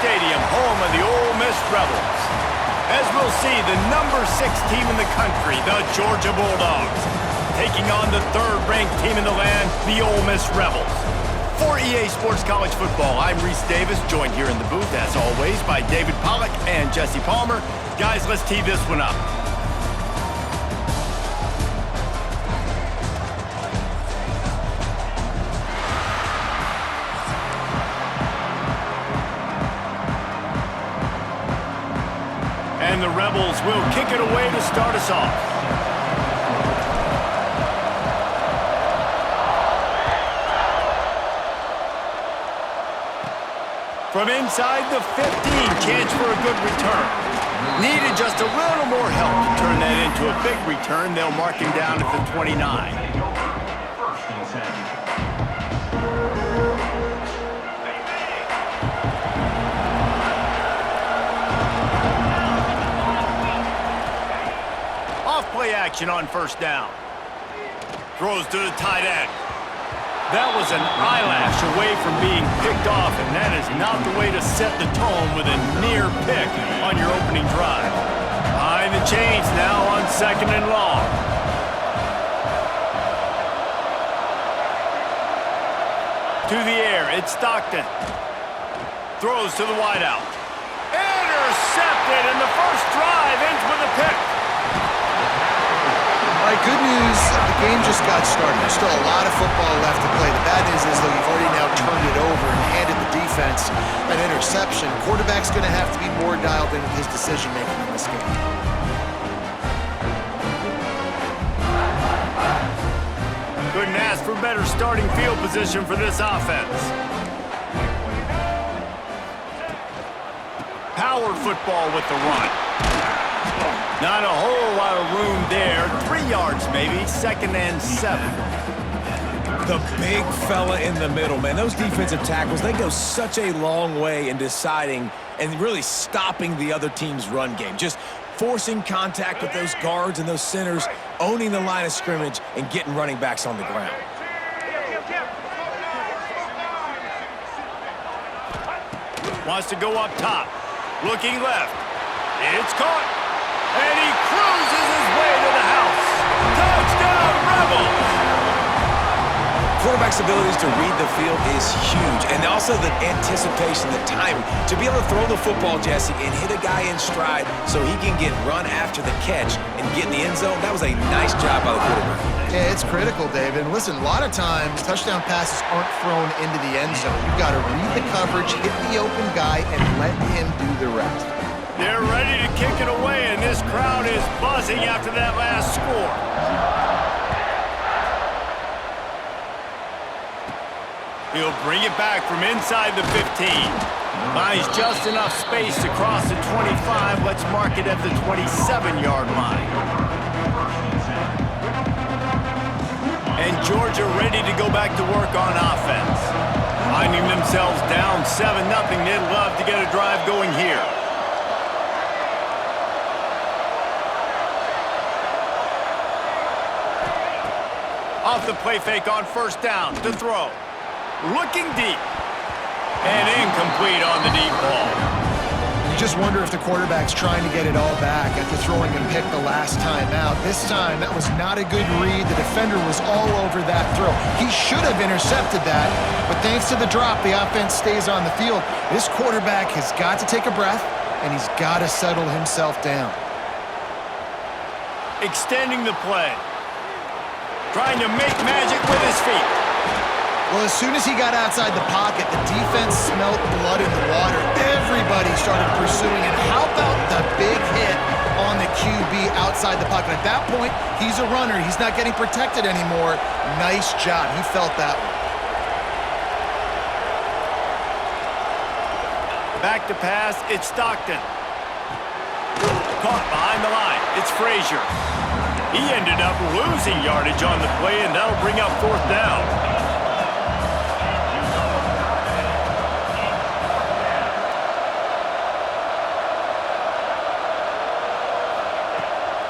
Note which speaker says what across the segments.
Speaker 1: Stadium, home of the Ole Miss Rebels. As we'll see, the number 6 team in the country, the Georgia BullDogs, taking on the 3rd-ranked team in the land, the Ole Miss Rebels. For EA Sports College Football, I'm Reese Davis, joined here in the booth, as always, by David Pollack and Jesse Palmer. Guys, let's tee this one up. And the Rebels will kick it away to start us off. From inside the 15, chance for a good return. Needed just a little more help to turn that into a big return. They'll mark him down at the 29. Play action on first down. Throws to the tight end. That was an eyelash away from being picked off, and that is not the way to set the tone with a near pick on your opening drive. Behind the chains now on 2nd and long. To the air, it's Stockton. Throws to the wideout. Intercepted, and the first drive ends with a pick.
Speaker 2: All right, good news, the game just got started. There's still a lot of football left to play. The bad news is, though, you've already now turned it over and handed the defense an interception. Quarterback's going to have to be more dialed in with his decision-making in this game.
Speaker 1: Couldn't ask for better starting field position for this offense. Power football with the run. Not a whole lot of room there. 3 yards maybe, 2nd and 7.
Speaker 3: The big fella in the middle, man. Those defensive tackles, they go such a long way in deciding and really stopping the other team's run game. Just forcing contact with those guards and those centers, owning the line of scrimmage, and getting running backs on the ground.
Speaker 1: Wants to go up top. Looking left. It's caught. And he cruises his way to the house. Touchdown, Rebels!
Speaker 3: Quarterback's abilities to read the field is huge, and also the anticipation, the timing. To be able to throw the football, Jesse, and hit a guy in stride so he can get run after the catch and get in the end zone, that was a nice job by the quarterback.
Speaker 2: Yeah, it's critical, David. And listen, a lot of times, touchdown passes aren't thrown into the end zone. You've got to read the coverage, hit the open guy, and let him do the rest.
Speaker 1: They're ready to kick it away, and this crowd is buzzing after that last score. He'll bring it back from inside the 15. Finds just enough space to cross the 25. Let's mark it at the 27-yard line. And Georgia ready to go back to work on offense. Finding themselves down 7-0, they'd love to get a drive going here. Off the play fake on first down to throw. Looking deep. And incomplete on the deep ball.
Speaker 2: You just wonder if the quarterback's trying to get it all back after throwing him pick the last time out. This time, that was not a good read. The defender was all over that throw. He should have intercepted that, but thanks to the drop, the offense stays on the field. This quarterback has got to take a breath, and he's got to settle himself down.
Speaker 1: Extending the play. Trying to make magic with his feet.
Speaker 2: Well, as soon as he got outside the pocket, the defense smelled blood in the water. Everybody started pursuing it. How about the big hit on the QB outside the pocket? At that point, he's a runner. He's not getting protected anymore. Nice job. He felt that one.
Speaker 1: Back to pass, it's Stockton. Caught behind the line, it's Frazier. He ended up losing yardage on the play, and that'll bring up 4th down.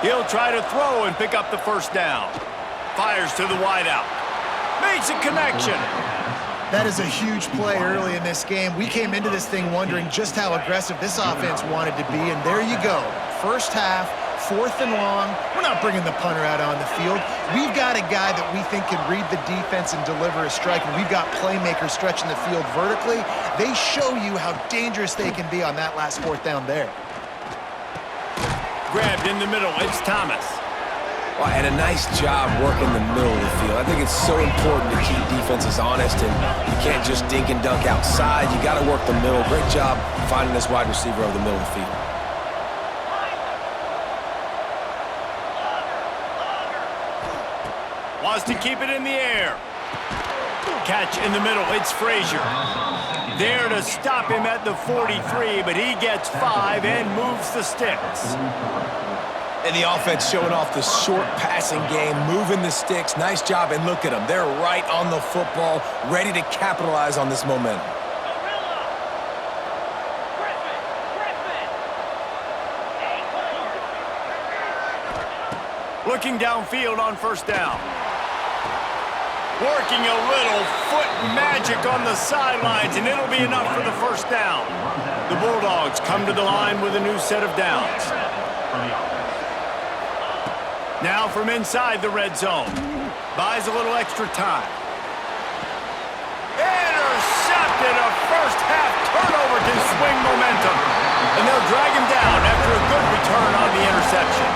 Speaker 1: He'll try to throw and pick up the first down. Fires to the wideout. Makes a connection.
Speaker 2: That is a huge play early in this game. We came into this thing wondering just how aggressive this offense wanted to be, and there you go. First half, 4th and long. We're not bringing the punter out on the field. We've got a guy that we think can read the defense and deliver a strike, and we've got playmakers stretching the field vertically. They show you how dangerous they can be on that last 4th down there.
Speaker 1: Grabbed in the middle, it's Thomas.
Speaker 3: Well, and a nice job working the middle of the field. I think it's so important to keep defenses honest, and you can't just dink and dunk outside. You got to work the middle. Great job finding this wide receiver over the middle of the field.
Speaker 1: Wants to keep it in the air. Catch in the middle, it's Frazier. There to stop him at the 43, but he gets 5 and moves the sticks.
Speaker 3: And the offense showing off the short passing game, moving the sticks. Nice job, and look at them. They're right on the football, ready to capitalize on this momentum.
Speaker 1: Looking downfield on 1st down. Working a little foot magic on the sidelines, and it'll be enough for the 1st down. The Bulldogs come to the line with a new set of downs. Now from inside the red zone. Buys a little extra time. Intercepted, a first-half turnover can swing momentum. And they'll drag him down after a good return on the interception.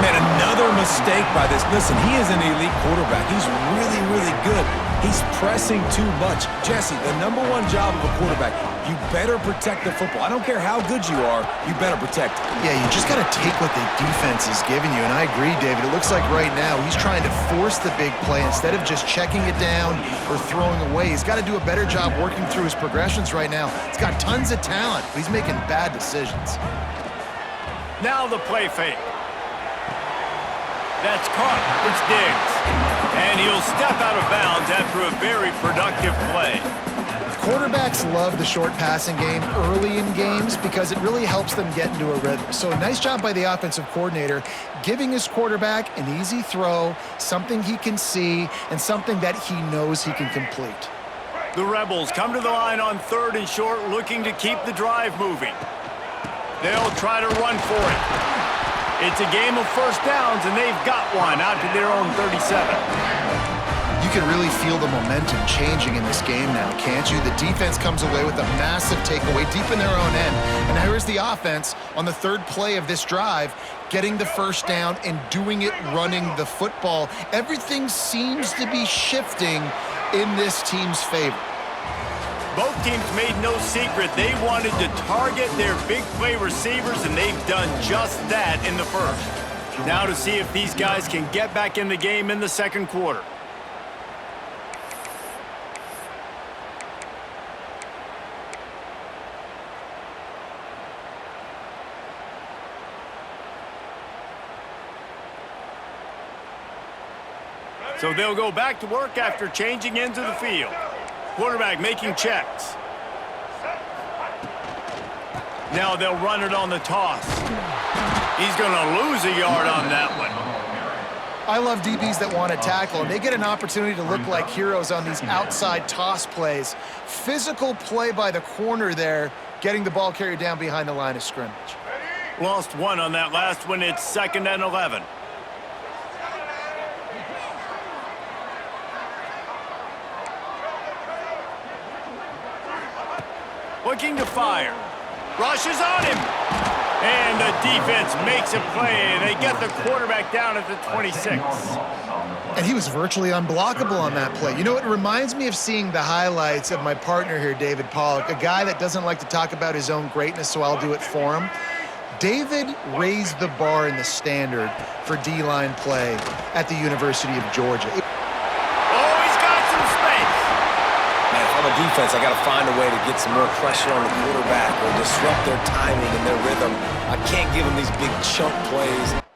Speaker 3: Man, another mistake by this. Listen, he is an elite quarterback. He's really, really good. He's pressing too much. Jesse, the #1 job of a quarterback, you better protect the football. I don't care how good you are, you better protect it.
Speaker 2: Yeah, you just got to take what the defense is giving you, and I agree, David. It looks like right now he's trying to force the big play instead of just checking it down or throwing away. He's got to do a better job working through his progressions right now. He's got tons of talent, but he's making bad decisions.
Speaker 1: Now the play fake. That's caught. It's Diggs. And he'll step out of bounds after a very productive play.
Speaker 2: Quarterbacks love the short passing game early in games because it really helps them get into a rhythm. So nice job by the offensive coordinator giving his quarterback an easy throw, something he can see, and something that he knows he can complete.
Speaker 1: The Rebels come to the line on 3rd and short, looking to keep the drive moving. They'll try to run for it. It's a game of 1st downs, and they've got one out to their own 37.
Speaker 2: You can really feel the momentum changing in this game now, can't you? The defense comes away with a massive takeaway deep in their own end. And now here's the offense on the 3rd play of this drive, getting the 1st down and doing it running the football. Everything seems to be shifting in this team's favor.
Speaker 1: Both teams made no secret they wanted to target their big play receivers, and they've done just that in the 1st. Now to see if these guys can get back in the game in the 2nd quarter. So they'll go back to work after changing into the field. Quarterback making checks. Now they'll run it on the toss. He's going to lose a yard on that one.
Speaker 2: I love DBs that want to tackle, and they get an opportunity to look like heroes on these outside toss plays. Physical play by the corner there, getting the ball carried down behind the line of scrimmage.
Speaker 1: Lost 1 on that last one. It's 2nd and 11. Looking to fire. Rushes on him. And the defense makes a play. They get the quarterback down at the 26.
Speaker 2: And he was virtually unblockable on that play. You know, it reminds me of seeing the highlights of my partner here, David Pollock, a guy that doesn't like to talk about his own greatness, so I'll do it for him. David raised the bar in the standard for D-line play at the University of Georgia.
Speaker 3: Defense, I got to find a way to get some more pressure on the quarterback or disrupt their timing and their rhythm. I can't give them these big chunk plays.